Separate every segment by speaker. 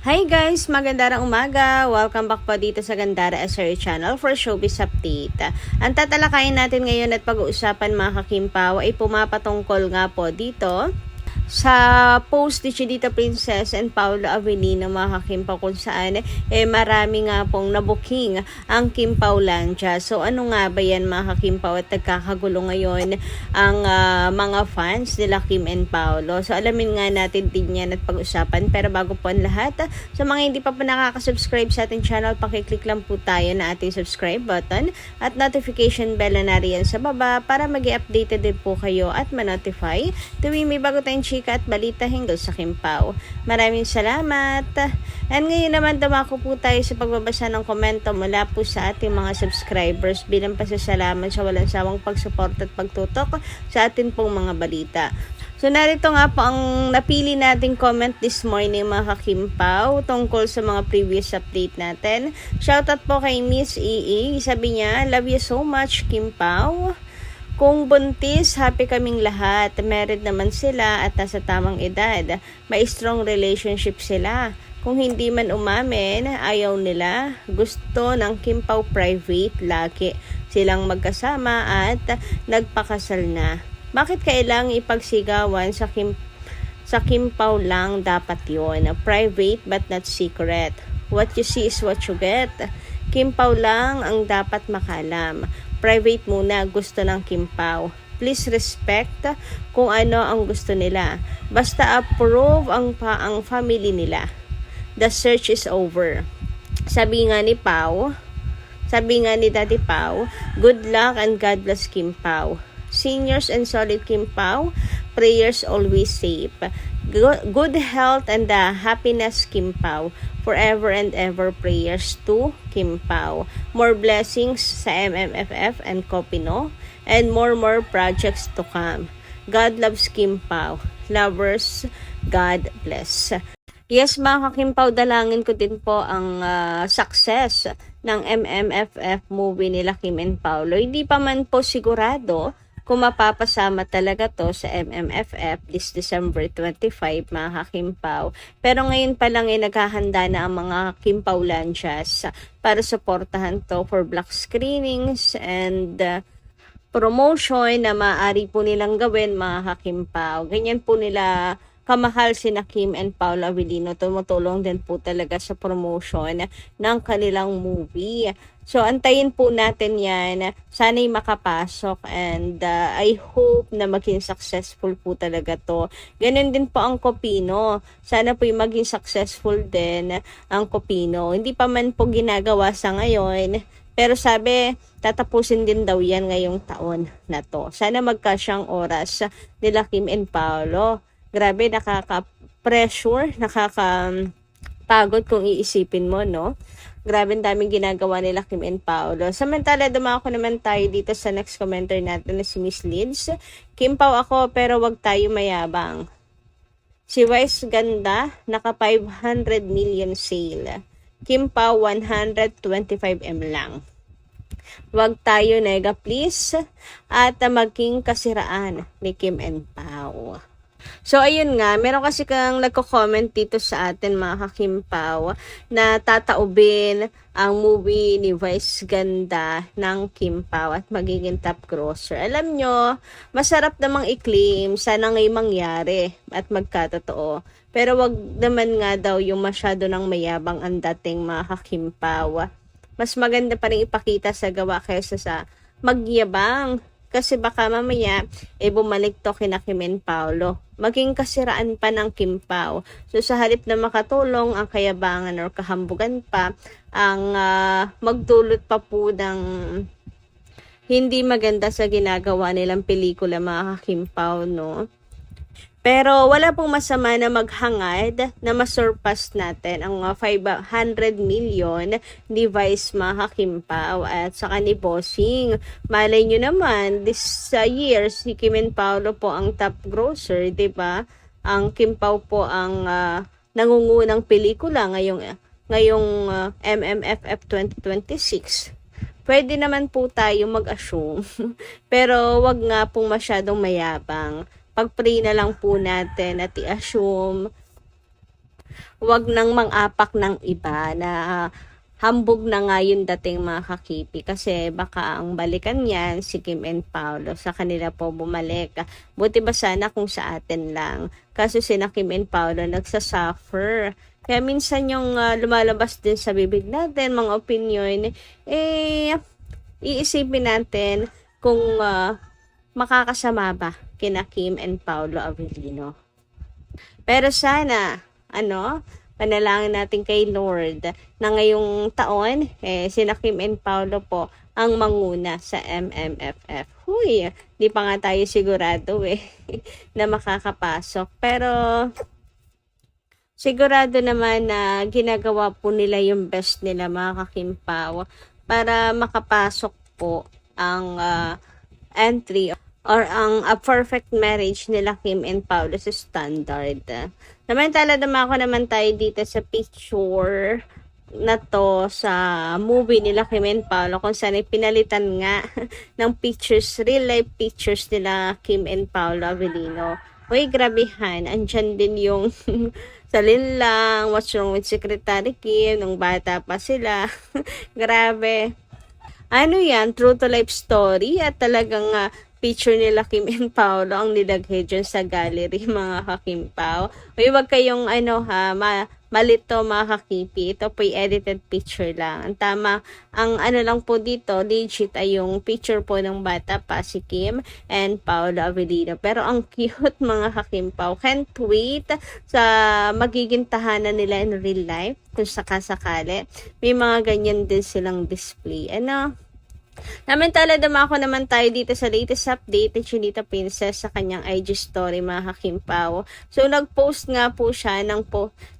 Speaker 1: Hi guys! Magandang umaga! Welcome back po dito sa Gandara SRE Channel for Showbiz Update. Ang tatalakayin natin ngayon at pag-uusapan mga kakimpaw ay pumapatungkol nga po dito sa post ni Chidita Princess and Paolo Avellino mga kakimpaw kung saan marami nga pong nabuking ang Kimpaw Lancha. So ano nga ba yan mga kakimpaw at nagkakagulo ngayon ang mga fans nila Kim and Paolo. So alamin nga natin din yan at pag-usapan, pero bago po ang lahat, sa mga hindi pa po nakaka-subscribe sa ating channel, pakiclick lang po tayo na ating subscribe button at notification bell na nariyan sa baba para mag-i-updated din po kayo at ma-notify tuwing may bago tayong chika at balita hinggil sa Kimpaw. Maraming salamat. And ngayon naman dumako po tayo sa pagbabasa ng komento mula po sa ating mga subscribers bilang pasasalamat sa walang sawang pagsuporta at pagtutok sa atin pong mga balita. So narito nga po ang napili nating comment this morning mga kakimpaw tungkol sa mga previous update natin. Shoutout po kay Miss EE. Sabi niya, love you so much Kimpaw. Kung buntis, happy kaming lahat. Married naman sila at nasa tamang edad. May strong relationship sila. Kung hindi man umamin, ayaw nila. Gusto ng Kimpaw private laki. Silang magkasama at nagpakasal na. Bakit kailangang ipagsigawan sa Kimpaw lang dapat yon? Private but not secret. What you see is what you get. Kimpaw lang ang dapat makalam. Private muna gusto ng Kimpaw. Please respect kung ano ang gusto nila. Basta approve ang family nila. The search is over. Sabi nga ni Daddy Pau, good luck and God bless Kimpaw. Seniors and solid Kimpaw, prayers always safe. Good health and happiness Kimpaw. Forever and ever prayers to Kimpaw. More blessings sa MMFF and Copino and more projects to come. God loves Kimpaw. Lovers, God bless. Yes mga kakimpaw, dalangin ko din po ang success ng MMFF movie nila Kim and Paolo. Hindi pa man po sigurado kung mapapasama talaga to sa MMFF this December 25 mga kakimpaw. Pero ngayon pa lang naghahanda na ang mga Kimpaw Lanchas para suportahan to for block screenings and promotion na maaari po nilang gawin mga kakimpaw. Ganyan po nila kamahal sina Kim and Paolo Avellino. Tumutulong din po talaga sa promotion ng kanilang movie. So, antayin po natin yan. Sana'y makapasok and I hope na maging successful po talaga to. Ganun din po ang Copino. Sana po maging successful din ang Copino. Hindi pa man po ginagawa sa ngayon. Pero sabi, tatapusin din daw yan ngayong taon na to. Sana magkasyang oras nila Kim and Paolo. Grabe, nakaka-pressure, nakaka-pagod kung iisipin mo, no? Grabe, daming ginagawa nila Kim and Paolo. Samantala, dumako naman tayo dito sa next commenter natin na si Miss Lids. Kimpaw ako, pero wag tayo mayabang. Si Wise ganda, naka 500 million sale. Kimpaw, 125M lang. Wag tayo nega, please. At maging kasiraan ni Kim and Pao. So, ayun nga, meron kasi kang nagko-comment dito sa atin mga kakimpaw na tataubin ang movie ni Vice Ganda ng Kimpaw at magiging top grosser. Alam nyo, masarap namang i-claim, sana ngay mangyari at magkatotoo. Pero wag naman nga daw yung masyado ng mayabang ang dating mga kakimpaw. Mas maganda pa rin ipakita sa gawa kaysa sa magyabang. Kasi baka mamaya, bumalik to kina Kim and Paolo. Maging kasiraan pa ng Kimpaw. So sa halip na makatulong ang kayabangan or kahambugan pa, ang magdulot pa po ng hindi maganda sa ginagawa nilang pelikula mga Kimpaw, no? Pero wala pong masama na maghangad na masurpass natin ang 500 million device mga Kimpaw at saka ni Bossing. Malay nyo naman, this year si Kim and Paolo po ang top grosser, diba? Ang Kimpaw po ang nangungunang pelikula ngayong MMFF 2026. Pwede naman po tayo mag-assume, pero wag nga pong masyadong mayabang. Pag-pray na lang po natin at i-assume Huwag nang mang-apak ng iba na hambog na nga yung dating mga kakipi kasi baka ang balikan niyan si Kim and Paolo sa kanila po bumalik. Buti ba sana kung sa atin lang. Kaso sina Kim and Paolo nagsasuffer. Kaya minsan yung lumalabas din sa bibig natin, mga opinion, iisipin natin kung makakasama ba kina Kim and Paolo Avellino. Pero sana, panalangin natin kay Lord na ngayong taon, sina Kim and Paolo po ang manguna sa MMFF. Huy, di pa nga tayo sigurado na makakapasok. Pero sigurado naman na ginagawa po nila yung best nila mga kakimpaw para makapasok po ang entry or ang a perfect marriage nila Kim and Paolo sa standard. Namantala naman tayo dito sa picture na to sa movie nila Kim and Paolo kung saan pinalitan nga ng pictures, real life pictures nila Kim and Paolo Avellino. Uy, grabehan. Andyan din yung salin lang, what's wrong with Secretary Kim, nung bata pa sila. Grabe. Ano yan, true to life story at talagang picture nila Kim and Paolo ang nilagay dyan sa gallery mga kakimpaw. Uy, wag kayong malito mga kakipi. Ito po edited picture lang. Ang tama, ang lang po dito, legit ay yung picture po ng bata pa si Kim and Paolo Avellino. Pero ang cute mga kakimpaw. Can't wait sa magiging tahanan nila in real life kung sakasakali. May mga ganyan din silang display. Namantala dumako naman tayo dito sa latest update ni Chinita Princess sa kanyang IG story mga kakimpaw. So nag-post nga po siya ng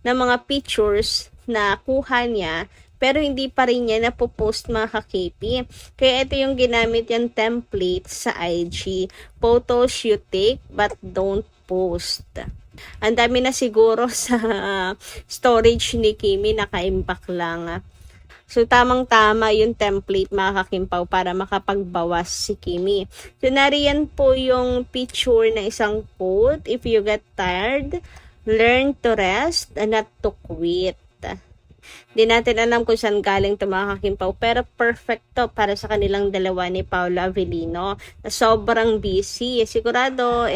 Speaker 1: mga pictures na kuha niya pero hindi pa rin niya napopost mga kakipi. Kaya ito yung ginamit yung template sa IG. Photos you take but don't post. Ang dami na siguro sa storage ni Kimi, naka-imbak lang. So, tamang-tama yung template mga kakimpaw para makapagbawas si Kimi. So, nariyan po yung picture na isang quote. If you get tired, learn to rest and not to quit. Di natin alam kung saan galing ito mga kakimpaw. Pero perfect to para sa kanilang dalawa ni Paolo Avellino na sobrang busy. Sigurado,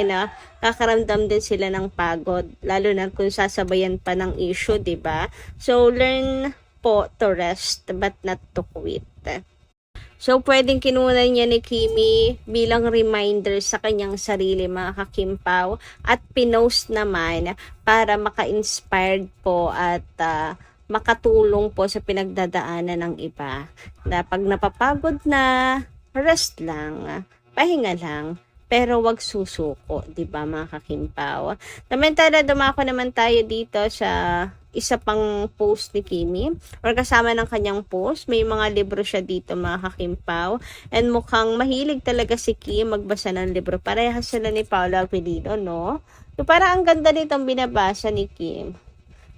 Speaker 1: kakaramdam din sila ng pagod. Lalo na kung sasabayan pa ng issue, diba? So, learn po to rest but not to quit. So, pwedeng kinunan niya ni Kimi bilang reminder sa kanyang sarili mga kakimpaw at pinost naman para maka-inspired po at makatulong po sa pinagdadaanan ng iba. Na pag napapagod na, rest lang, pahinga lang. Pero wag susuko, di ba mga kakimpaw? Namantala dumako naman tayo dito sa isa pang post ni Kimi or kasama ng kanyang post. May mga libro siya dito mga kakimpaw and mukhang mahilig talaga si Kim magbasa ng libro. Parehas sila ni Paolo Avellino, no? So parang ang ganda nitong binabasa ni Kim.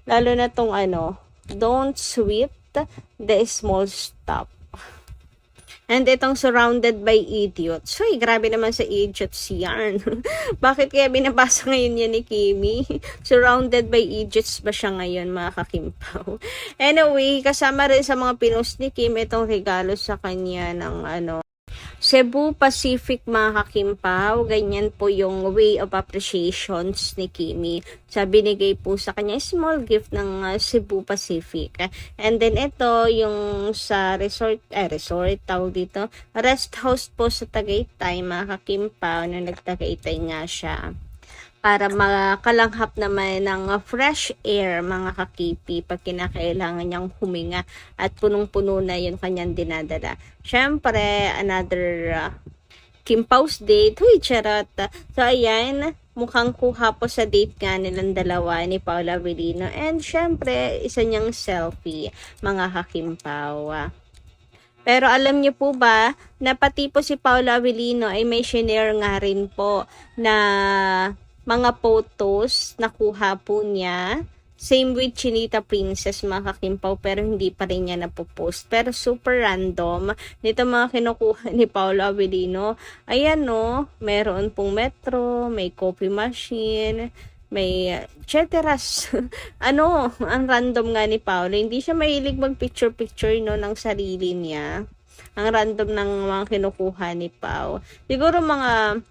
Speaker 1: Lalo na tong don't sweat the small stuff. And itong surrounded by idiots. Uy, grabe naman sa idiots yarn. Bakit kaya binabasa ngayon yan ni Kimi? Surrounded by idiots ba siya ngayon mga kakimpaw? Anyway, kasama rin sa mga pinost ni Kim itong regalo sa kanya ng Cebu Pacific mga kakimpaw. Ganyan po yung way of appreciations ni Kimi. So, binigay po sa kanya small gift ng Cebu Pacific. And then ito yung sa resort tawag dito. Rest house po sa Tagaytay mga kakimpaw na nagtagaytay nga siya. Para makalanghap naman ng fresh air mga kakipi pag kinakailangan niyang huminga at punong-puno na yung kanyang dinadala. Syempre, another Kimpaw's date. Huy, charot. So, ayan, mukhang kuha po sa date nga nilang dalawa ni Paolo Avellino. And syempre, isa niyang selfie mga kakimpaw. Pero alam niyo po ba na pati po si Paolo Avellino ay may shinare nga rin po na mga photos na kuha po niya. Same with Chinita Princess mga kakimpaw pero hindi pa rin niya napopost. Pero super random nito mga kinukuha ni Paolo Avellino. Ayan meron pong metro, may coffee machine, may cheteras. Ano, ang random nga ni Paolo. Hindi siya mahilig mag-picture-picture, no, ng sarili niya. Ang random ng mga kinukuha ni Pao. Siguro mga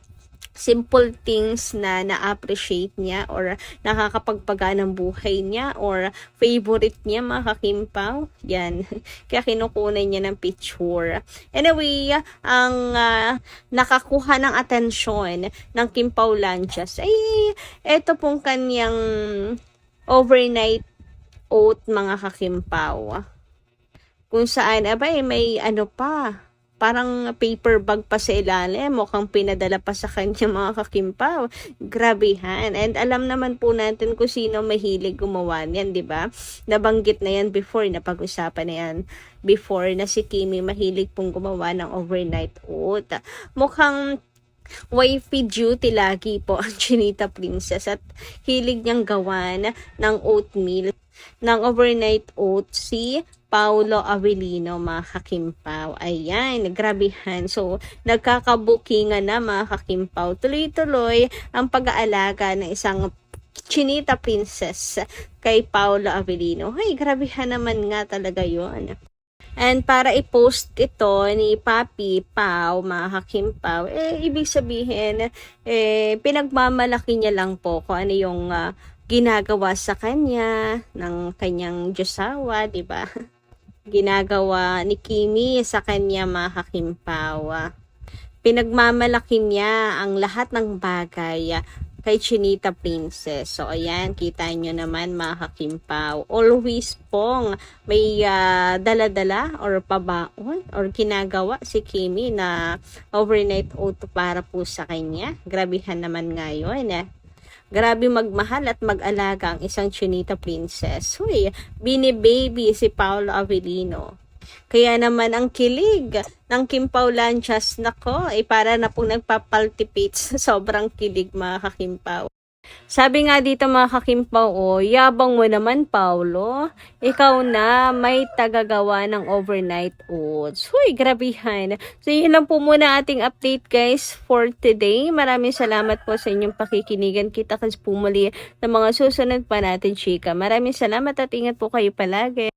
Speaker 1: simple things na na-appreciate niya or nakakapagpagaan ng buhay niya or favorite niya, mga kakimpaw. Yan. Kaya kinukunan niya ng picture. Anyway, ang nakakuha ng atensyon ng Kimpaw Lanchas ay eto pong kanyang overnight oat, mga kakimpaw. Kung saan, may ano pa, parang paper bag pa sa ilalim, mukhang pinadala pa sa kanya, mga kakimpaw. Grabehan. And alam naman po natin kung sino mahilig gumawa niyan, di ba? Nabanggit na yan before, napag-usapan na yan before na si Kimi mahilig pong gumawa ng overnight oat. Mukhang wifey duty lagi po ang Chinita Princess at hilig niyang gawan ng oatmeal, ng overnight oat si Paolo Avellino, mga kakimpaw. Ayan, grabehan. So, nagkakabukingan na, mga kakimpaw. Tuloy-tuloy ang pag-aalaga ng isang Chinita Princess kay Paolo Avellino. Ay, grabehan naman nga talaga yun. And para i-post ito ni Papi Pao, mga kakimpaw, ibig sabihin, pinagmamalaki niya lang po kung ano yung ginagawa sa kanya ng kanyang Diyosawa, di ba? Ginagawa ni Kimi sa kanya, mga kakimpaw. Pinagmamalaki niya ang lahat ng bagay kay Chinita Princess. So, ayan, kita nyo naman, mga kakimpaw. Always pong may dala-dala or pabaon or ginagawa si Kimi na overnight oat para po sa kanya. Grabihan naman ngayon. Grabe magmahal at mag-alaga ang isang Chinita Princess. Huy, bini-baby si Paolo Avellino. Kaya naman ang kilig ng Kimpaw Lanchas, nako, para na pong nagpapaltipate sa sobrang kilig, mga kakimpaw. Sabi nga dito, mga kakimpaw, yabang mo naman, Paolo. Ikaw na may tagagawa ng overnight oats. Huy, grabihan. So, yun lang po muna ating update, guys, for today. Maraming salamat po sa inyong pakikinigan. Kita kasi po muli sa mga susunod pa natin, chika. Maraming salamat at ingat po kayo palagi.